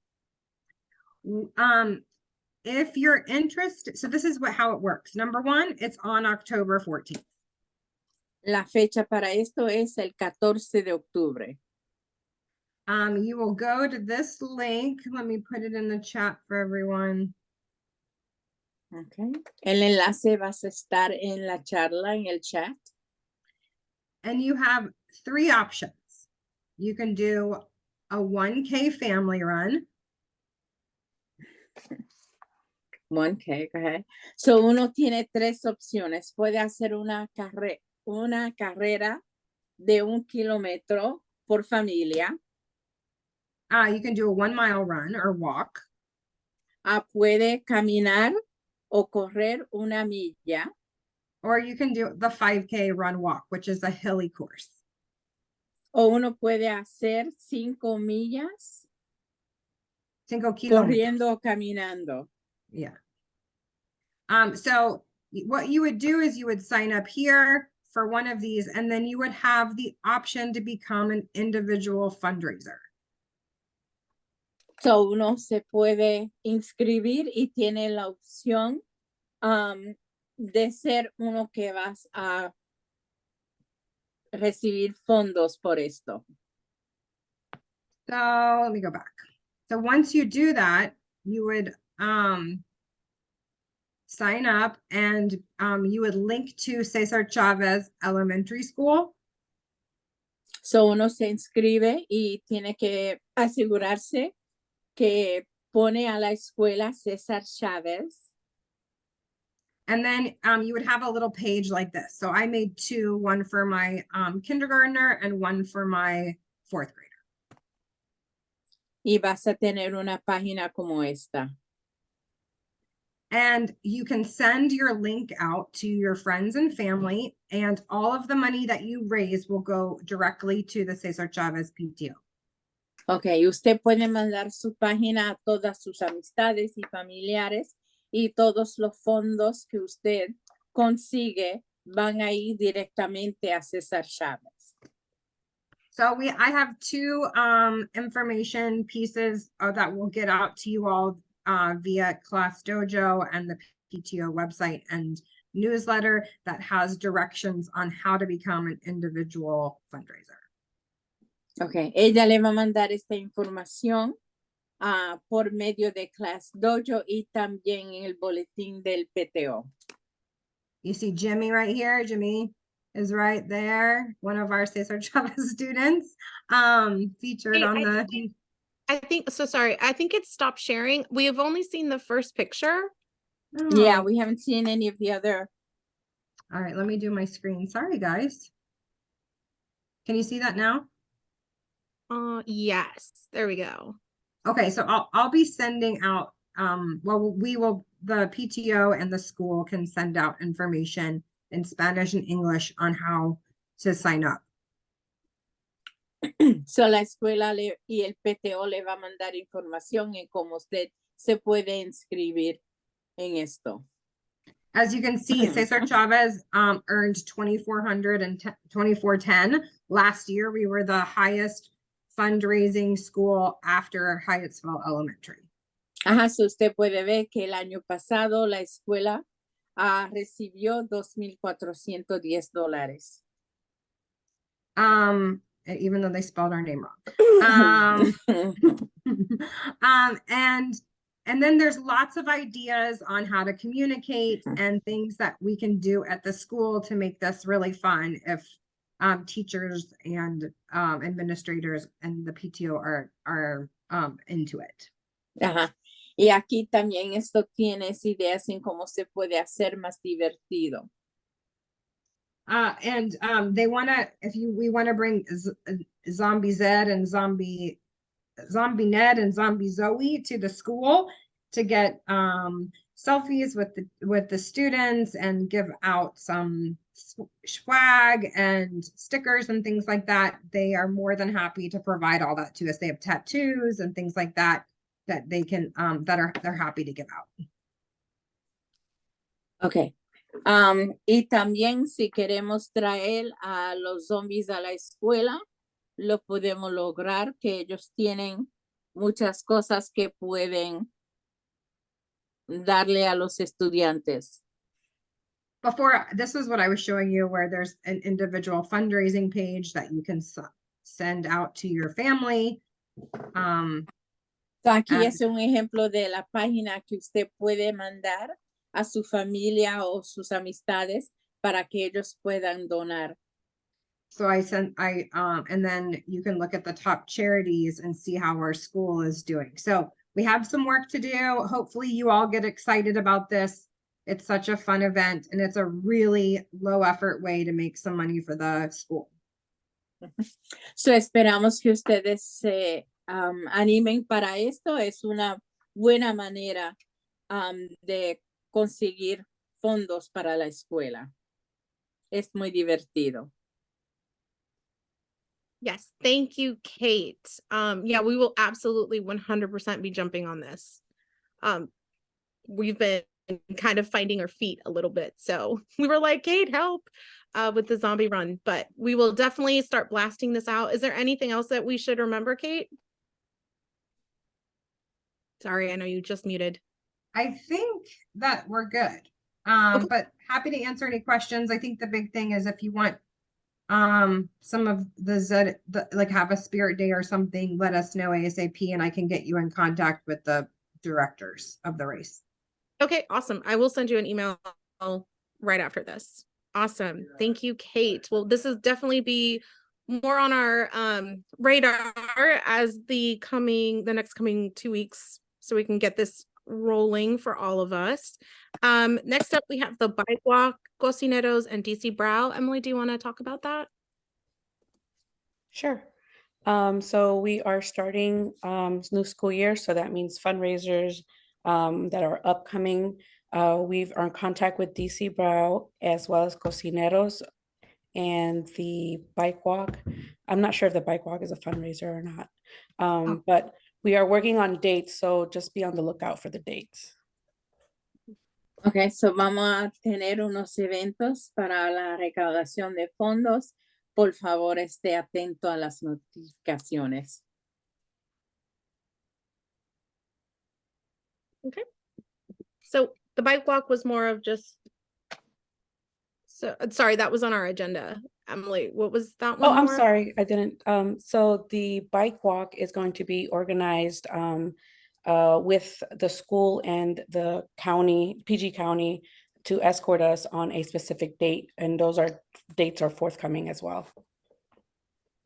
If you're interested, so this is how it works. Number one, it's on October 14th. La fecha para esto es el 14 de octubre. You will go to this link. Let me put it in the chat for everyone. Okay. El enlace va a estar en la charla, en el chat. And you have three options. You can do a 1K family run. 1K, okay. So, uno tiene tres opciones. Puede hacer una carrera de 1 kilómetro por familia. You can do a 1 mile run or walk. Puede caminar o correr 1 milla. Or you can do the 5K run walk, which is a hilly course. O uno puede hacer 5 millas 5 kilometers. corriendo o caminando. Yeah. So what you would do is you would sign up here for one of these, and then you would have the option to become an individual fundraiser. So, uno se puede inscribir y tiene la opción de ser uno que vas a recibir fondos por esto. So let me go back. So once you do that, you would sign up and you would link to Cesar Chavez Elementary School. So, uno se inscribe y tiene que asegurarse que pone a la escuela César Chávez. And then you would have a little page like this. So I made two, one for my kindergartner and one for my 4th grader. Y vas a tener una página como esta. And you can send your link out to your friends and family, and all of the money that you raise will go directly to the Cesar Chavez PTO. Ok, usted puede mandar su página a todas sus amistades y familiares y todos los fondos que usted consigue van a ir directamente a César Chávez. So I have two information pieces that will get out to you all via Class Dojo and the PTO website and newsletter that has directions on how to become an individual fundraiser. Ok, ella le va a mandar esta información por medio de Class Dojo y también en el boletín del PTO. You see Jimmy right here. Jimmy is right there. One of our Cesar Chavez students featured Hey, on I think, so sorry, I think it stopped sharing. We have only seen the first picture. Yeah, Oh. we haven't seen any of the other. All right, let me do my screen. Sorry, guys. Can you see that now? Yes, there we go. Okay, so I'll be sending out the PTO and the school can send out information in Spanish and English on how to sign up. So la escuela y el PTO le va a mandar información en cómo usted se puede inscribir en esto. As you can see, Cesar Chavez earned 2,400 and 2,410. Last year, we were the highest fundraising school after Hyattsville Elementary. Ajá, so usted puede ver que el año pasado la escuela recibió $2,410. Even though they spelled our name wrong. And then there's lots of ideas on how to communicate and things that we can do at the school to make this really fun if teachers and administrators and the PTO are into it. Ajá. Y aquí también esto tienes ideas en cómo se puede hacer más divertido. They want to, we want to bring Zombie Zed and Zombie Ned and Zombie Zoe to the school to get selfies with the students and give out some swag and stickers and things like that. They are more than happy to provide all that to us. They have tattoos and things like that they can they're happy to give out. Okay. Y también si queremos traer a los zombies a la escuela, lo podemos lograr, que ellos tienen muchas cosas que pueden darle a los estudiantes. Before, this is what I was showing you, where there's an individual fundraising page that you can send out to your family. So aquí es un ejemplo de la página que usted puede mandar a su familia o sus amistades para que ellos puedan donar. So and then you can look at the top charities and see how our school is doing. So we have some work to do. Hopefully you all get excited about this. It's such a fun event and it's a really low effort way to make some money for the school. So esperamos que ustedes se animen para esto. Es una buena manera de conseguir fondos para la escuela. Es muy divertido. Yes, thank you, Kate. Yeah, we will absolutely 100% be jumping on this. We've been kind of finding our feet a little bit, so we were like, Kate, help with the zombie run, but we will definitely start blasting this out. Is there anything else that we should remember, Kate? Sorry, I know you just muted. I think that we're good. But happy to answer any questions. I think the big thing is if you want some of the like have a spirit day or something, let us know ASAP and I can get you in contact with the directors of the race. Okay, awesome. I will send you an email right after this. Awesome. Thank you, Kate. Well, this is definitely be more on our radar as the next coming 2 weeks, so we can get this rolling for all of us. Next up, we have the bike walk, Cocineros, and DC Brow. Emily, do you want to talk about that? Sure. So we are starting new school year, so that means fundraisers that are upcoming. We are in contact with DC Brow as well as Cocineros and the bike walk. I'm not sure if the bike walk is a fundraiser or not, but we are working on dates, so just be on the lookout for the dates. Okay, so vamos a tener unos eventos para la recaudación de fondos. Por favor, esté atento a las notificaciones. Okay. So the bike walk was more of just, so sorry, that was on our agenda. Emily, what was that one? Oh, I'm sorry, I didn't. So the bike walk is going to be organized with the school and the county, PG County, to escort us on a specific date, and those dates are forthcoming as well.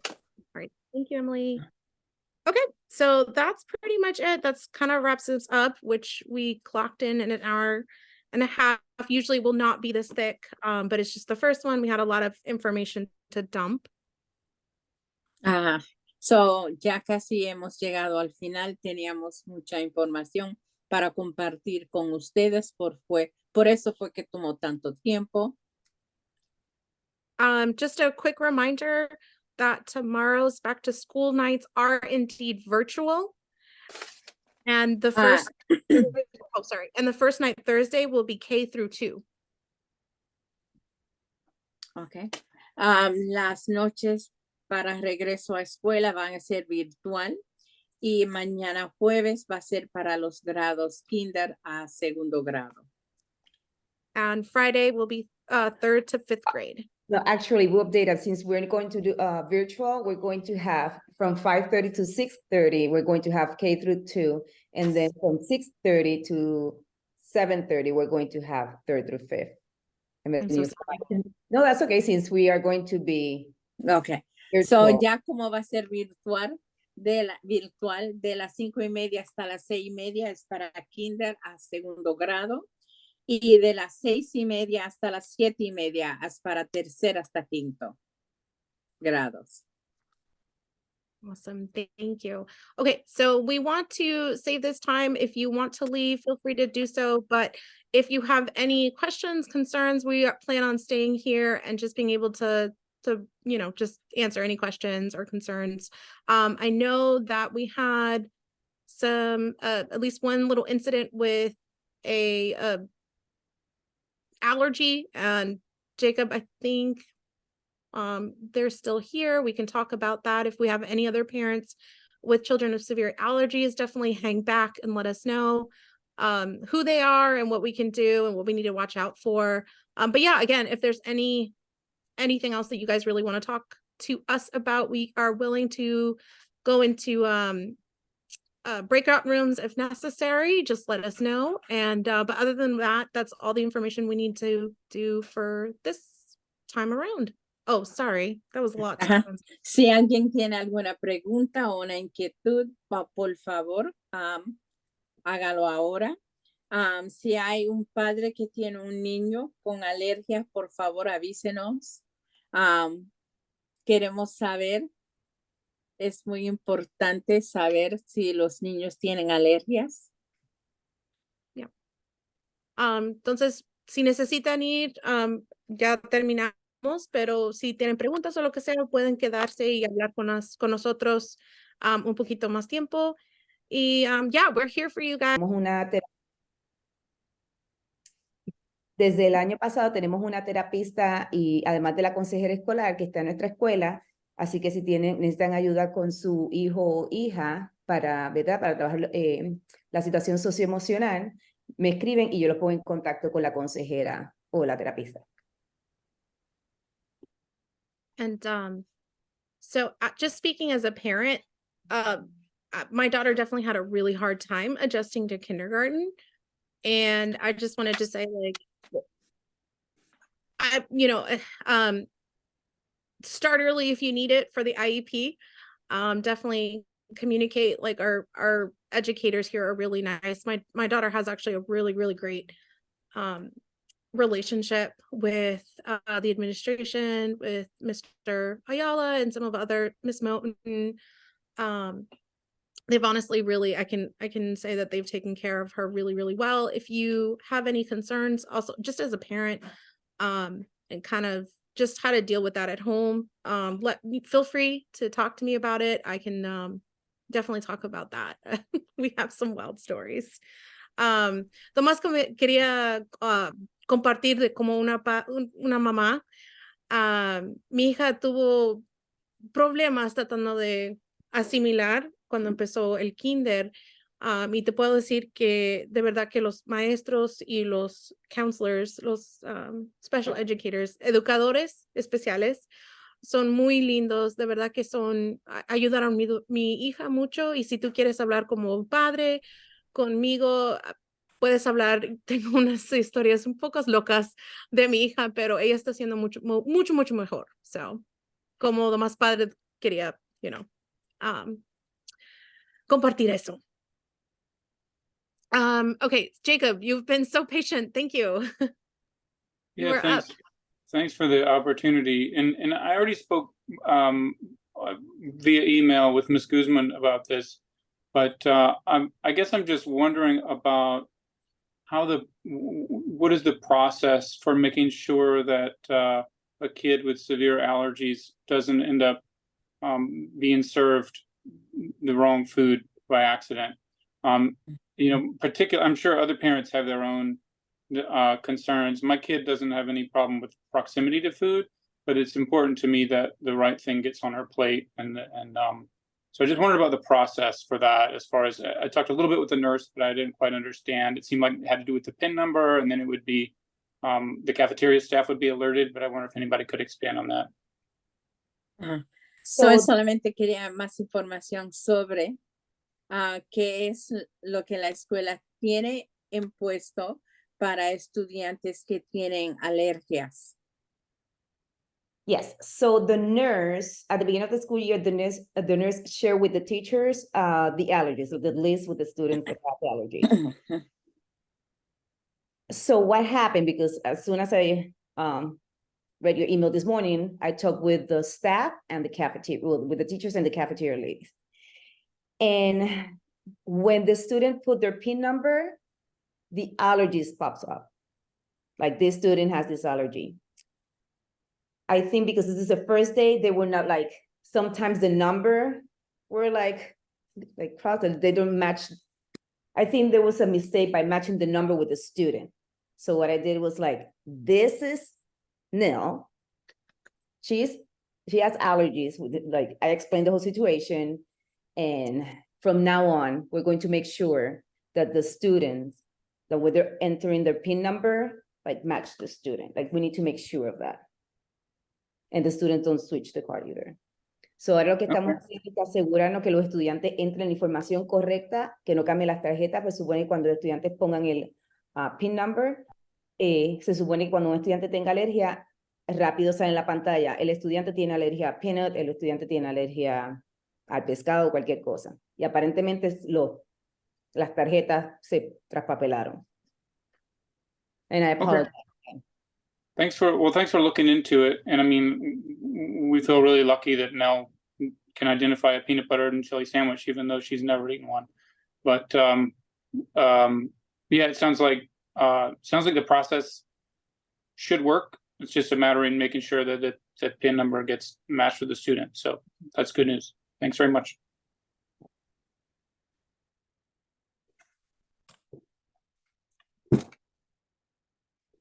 All right, thank you, Emily. Okay, so that's pretty much it. That's kind of wraps us up, which we clocked in an hour and a half. Usually will not be this thick, but it's just the first one. We had a lot of information to dump. So ya casi hemos llegado al final. Teníamos mucha información para compartir con ustedes, por eso fue que tomó tanto tiempo. Just a quick reminder that tomorrow's back to school nights are indeed virtual. And the first, and the first night Thursday will be K through 2. Okay. Las noches para regreso a escuela van a ser virtual y mañana jueves va a ser para los grados kinder a segundo grado. And Friday will be 3rd to 5th grade. No, actually, we updated since we're going to do virtual, we're going to have from 5:30 to 6:30, we're going to have K through 2. And then from 6:30 to 7:30, we're going to have 3rd through 5th. And then I'm so you- sorry. No, that's okay, since we are going to be Okay. So virtual. ya como va a ser virtual de las 5:30 hasta las 6:30 es para kinder a segundo grado. Y de las 6:30 hasta las 7:30 es para tercer hasta quinto grados. Awesome. Thank you. Okay, so we want to save this time. If you want to leave, feel free to do so. But if you have any questions, concerns, we plan on staying here and just being able to just answer any questions or concerns. I know that we had some at least one little incident with a allergy, and Jacob, I think they're still here. We can talk about that. If we have any other parents with children of severe allergies, definitely hang back and let us know who they are and what we can do and what we need to watch out for. But yeah, again, if there's anything else that you guys really want to talk to us about, we are willing to go into breakout rooms if necessary. Just let us know. And but other than that, that's all the information we need to do for this time around. Oh, sorry, that was a lot. Ajá. Si alguien tiene alguna pregunta o una inquietud, por favor, hágalo ahora. Si hay un padre que tiene un niño con alergias, por favor avísenos. Queremos saber, es muy importante saber si los niños tienen alergias. Entonces, si necesitan ir, ya terminamos, pero si tienen preguntas o lo que sea, pueden quedarse y hablar con nosotros un poquito más tiempo. Y yeah, we're here for you guys. Desde el año pasado tenemos una terapista y además de la consejera escolar que está en nuestra escuela, así que si necesitan ayuda con su hijo o hija para trabajar la situación socioemocional, me escriben y yo los pongo en contacto con la consejera o la terapista. And so just speaking as a parent, my daughter definitely had a really hard time adjusting to kindergarten. And I just wanted to say, like, start early if you need it for the IEP. Definitely communicate. Like our educators here are really nice. My daughter has actually a really, really great relationship with the administration, with Mr. Ayala and some of other Miss Moten. They've honestly really, I can say that they've taken care of her really, really well. If you have any concerns, also just as a parent, and kind of just how to deal with that at home, feel free to talk to me about it. I can definitely talk about that. We have some wild stories. Tomás quería compartir de como una mamá. Mi hija tuvo problemas tratando de asimilar cuando empezó el kinder. Y te puedo decir que de verdad que los maestros y los counselors, los special educators, educadores especiales, son muy lindos, de verdad que ayudaron mi hija mucho. Y si tú quieres hablar como un padre conmigo, puedes hablar. Tengo unas historias un poco locas de mi hija, pero ella está haciendo mucho, mucho, mucho mejor. So, como lo más padre quería, compartir eso. Okay, Jacob, you've been so patient. Thank you. Yeah, thanks. Thanks for the opportunity. And I already spoke via email with Ms. Guzman about this, but I guess I'm just wondering about what is the process for making sure that a kid with severe allergies doesn't end up being served the wrong food by accident. I'm sure other parents have their own concerns. My kid doesn't have any problem with proximity to food, but it's important to me that the right thing gets on her plate. So I just wondered about the process for that. As far as I talked a little bit with the nurse, but I didn't quite understand. It seemed like it had to do with the PIN number, and then it would be the cafeteria staff would be alerted, but I wonder if anybody could expand on that. So solamente quería más información sobre qué es lo que la escuela tiene impuesto para estudiantes que tienen alergias. Yes, so the nurse, at the beginning of the school year, the nurse share with the teachers the allergies, so the list with the students that have allergies. So what happened, because as soon as I read your email this morning, I talked with the staff and the cafeteria, with the teachers and the cafeteria ladies. And when the student put their PIN number, the allergies pops up. Like, this student has this allergy. I think because this is the first day, they were not like, sometimes the number were like crossed, they don't match. I think there was a mistake by matching the number with the student. So what I did was like, this is Nil. She has allergies. Like, I explained the whole situation. And from now on, we're going to make sure that the students, that when they're entering their PIN number, like, match the student. Like, we need to make sure of that. And the students don't switch the card either. So ahora lo que estamos haciendo es asegurarnos que los estudiantes entren la información correcta, que no cambien las tarjetas, pues supone que cuando los estudiantes pongan el PIN number, se supone que cuando un estudiante tenga alergia, rápido sale en la pantalla, el estudiante tiene alergia a peanut, el estudiante tiene alergia al pescado o cualquier cosa. Y aparentemente las tarjetas se traspapelaron. And I apologize. Thanks for looking into it. And I mean, we feel really lucky that Nell can identify a peanut butter and chili sandwich, even though she's never eaten one. But yeah, it sounds like the process should work. It's just a matter of making sure that that PIN number gets matched with the student. So that's good news. Thanks very much.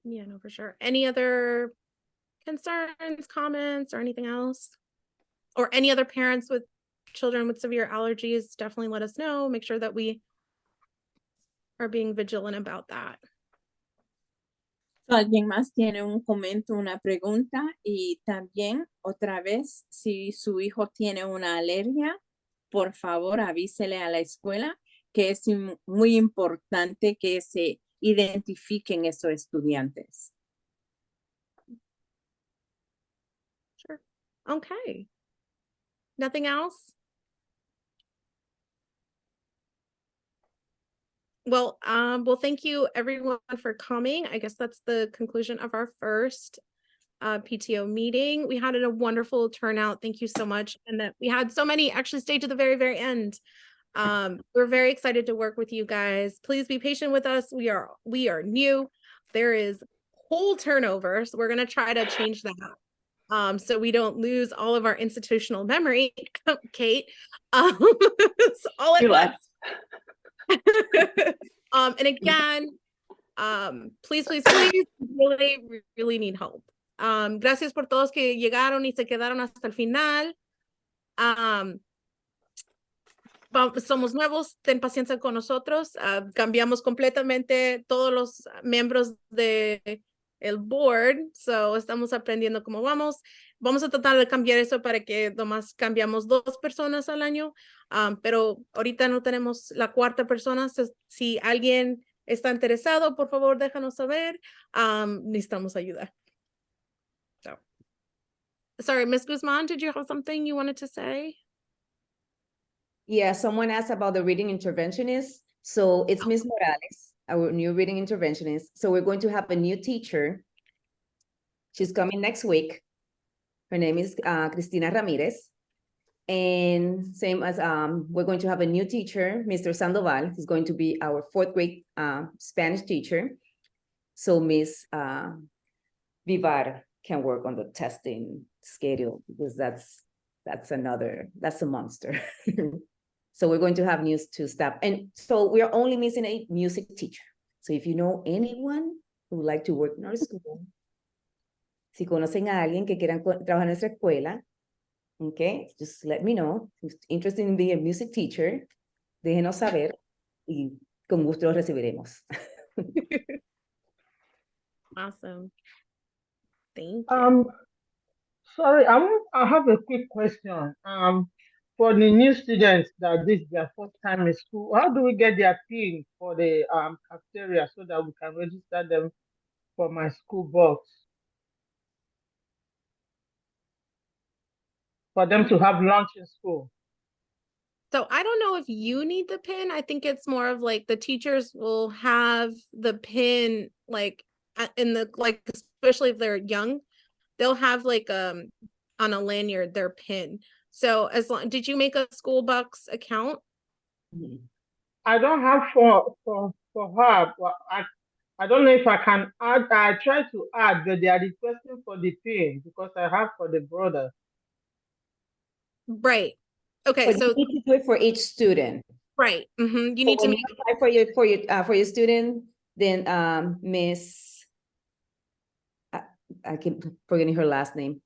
Yeah, no, for sure. Any other concerns, comments, or anything else? Or any other parents with children with severe allergies, definitely let us know. Make sure that we are being vigilant about that. ¿Alguien más tiene un comentario, una pregunta? Y también, otra vez, si su hijo tiene una alergia, por favor avísele a la escuela, que es muy importante que se identifiquen esos estudiantes. Sure. Okay. Nothing else? Well, thank you everyone for coming. I guess that's the conclusion of our first PTO meeting. We had a wonderful turnout. Thank you so much. And that we had so many actually stay to the very, very end. We're very excited to work with you guys. Please be patient with us. We are new. There is whole turnover, so we're going to try to change that. So we don't lose all of our institutional memory, Kate. It's all at once. And again, please, really need help. Gracias por todos que llegaron y se quedaron hasta el final. Somos nuevos, ten paciencia con nosotros. Cambiamos completamente todos los miembros de el board, so estamos aprendiendo cómo vamos. Vamos a tratar de cambiar eso para que nomás cambiamos 2 personas al año, pero ahorita no tenemos la 4ª persona. Si alguien está interesado, por favor, déjanos saber. Necesitamos ayuda. So, sorry, Ms. Guzman, did you have something you wanted to say? Yeah, someone asked about the reading interventionist. So it's Ms. Morales, our new reading interventionist. So we're going to have a new teacher. She's coming next week. Her name is Cristina Ramirez. And same as we're going to have a new teacher, Mr. Sandoval, who's going to be our 4th grade Spanish teacher. So Ms. Vivar can work on the testing schedule, because that's a monster. So we're going to have new 2 staff. And so we're only missing a music teacher. So if you know anyone who would like to work in our school, Si conocen a alguien que quieran trabajar en nuestra escuela, okay, just let me know. If you're interested in being a music teacher, déjenos saber y con gusto los recibiremos. Awesome. Thank you. Sorry, I have a quick question. For the new students that this is their first time in school, how do we get their PIN for the cafeteria so that we can register them for my school box? For them to have lunch in school. So I don't know if you need the pin. I think it's more of like the teachers will have the pin like in the like, especially if they're young, they'll have like on a lanyard their pin. So as long, did you make a school bucks account? I don't have for her, but I don't know if I can add. I try to add, but they are requesting for the PIN because I have for the brother. Right. Okay. But So you need to do it for each student. right. You So need to when make you apply for your student, then Miss, I keep forgetting her last name.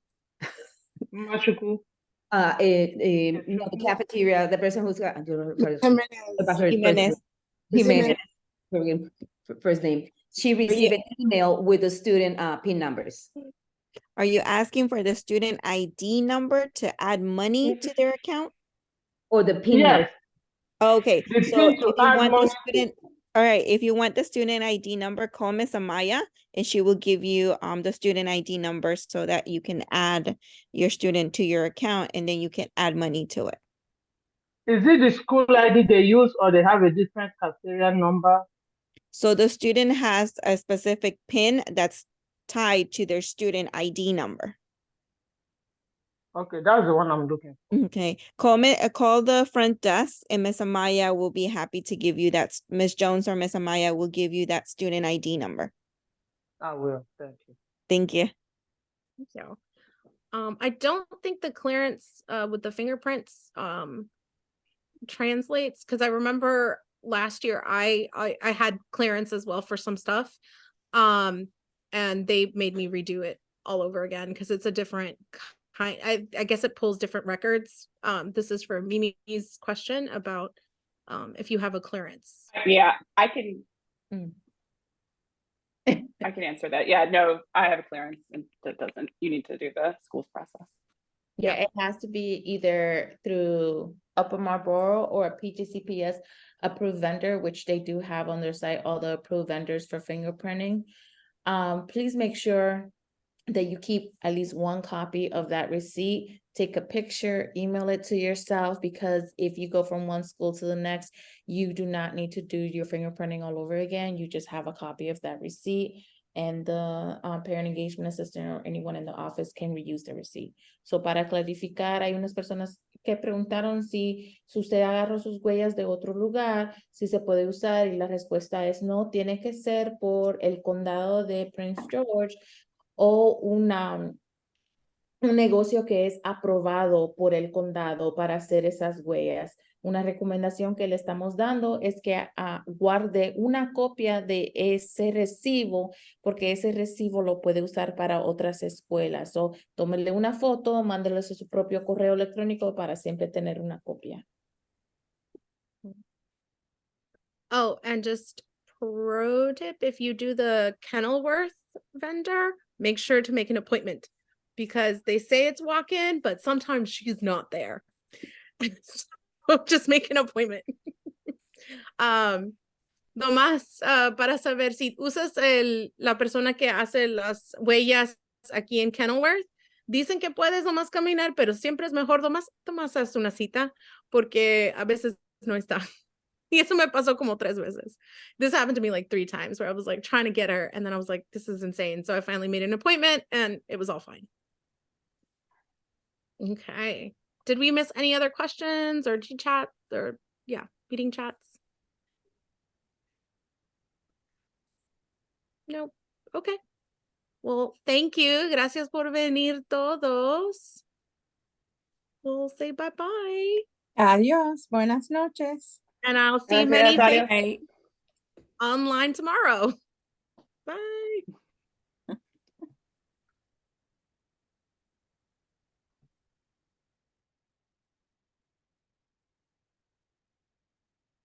Machuku. No, the cafeteria, the person who's got about her Jimenez. Jimenez, first name. She received an email with the student PIN numbers. Are you asking for the student ID number to add money to their account? Or the PIN number. Yes. Okay, The so PIN to if you add want money the student, all right, if you want the student ID number, call Miss Amaya and she will give you the student ID number so that you can add your student to your account and then you can add money to it. Is it the school ID they use or they have a different cafeteria number? So the student has a specific PIN that's tied to their student ID number. Okay, that's the one I'm looking for. Okay, call the front desk and Miss Amaya will be happy to give you that. Miss Jones or Miss Amaya will give you that student ID number. I will. Thank you. Thank you. So, I don't think the clearance with the fingerprints translates, because I remember last year I had clearance as well for some stuff, and they made me redo it all over again because it's a different kind. I guess it pulls different records. This is for Mimi's question about if you have a clearance. Yeah, I can. I can answer that. Yeah, no, I have a clearance, and that doesn't. You need to do the school's process. Yeah, it has to be either through Upper Marlboro or a PGCPS approved vendor, which they do have on their site, all the approved vendors for fingerprinting. Please make sure that you keep at least one copy of that receipt. Take a picture, email it to yourself, because if you go from one school to the next, you do not need to do your fingerprinting all over again. You just have a copy of that receipt, and the parent engagement assistant or anyone in the office can reuse the receipt. So para clarificar, hay unas personas que preguntaron si usted agarró sus huellas de otro lugar, si se puede usar, y la respuesta es no, tiene que ser por el condado de Prince George o un negocio que es aprobado por el condado para hacer esas huellas. Una recomendación que le estamos dando es que guarde una copia de ese recibo, porque ese recibo lo puede usar para otras escuelas. O tómele una foto, mándele a su propio correo electrónico para siempre tener una copia. Oh, and just pro tip, if you do the Kenilworth vendor, make sure to make an appointment, because they say it's walk-in, but sometimes she's not there. So just make an appointment. Nomás para saber si usas la persona que hace las huellas aquí en Kenilworth, dicen que puedes nomás caminar, pero siempre es mejor nomás hacer una cita, porque a veces no está. Y eso me pasó como 3 veces. This happened to me like 3 times where I was like trying to get her, and then I was like, this is insane. So I finally made an appointment and it was all fine. Okay. Did we miss any other questions or chats or meeting chats? Nope. Okay. Well, thank you. Gracias por venir todos. We'll say bye-bye. Adiós. Buenas noches. And I'll see many online tomorrow. Bye.